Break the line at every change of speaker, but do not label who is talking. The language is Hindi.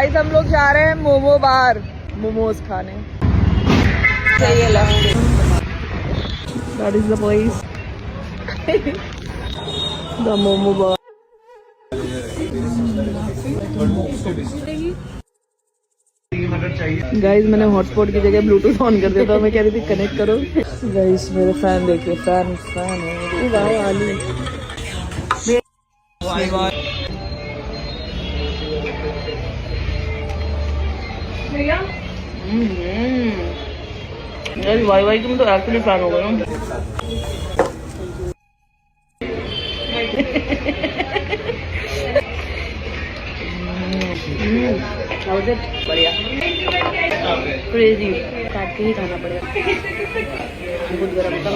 गाइस हम लोग जा रहे हैं मोमो बार मोमोज खाने। सही है left. That is the place. The momo bar. Guys मैंने हॉटस्पॉट की जगह ब्लूटूथ ऑन कर दिया था। मैं कह रही थी कनेक्ट करो। गाइस मेरे फैन देखिए, फैन है। वाह आलू वाई वाई तुम तो एक्चुअली फैन हो गए हो। बढ़िया क्रेजी काट के ही खाना पड़ेगा। बहुत गर्म था।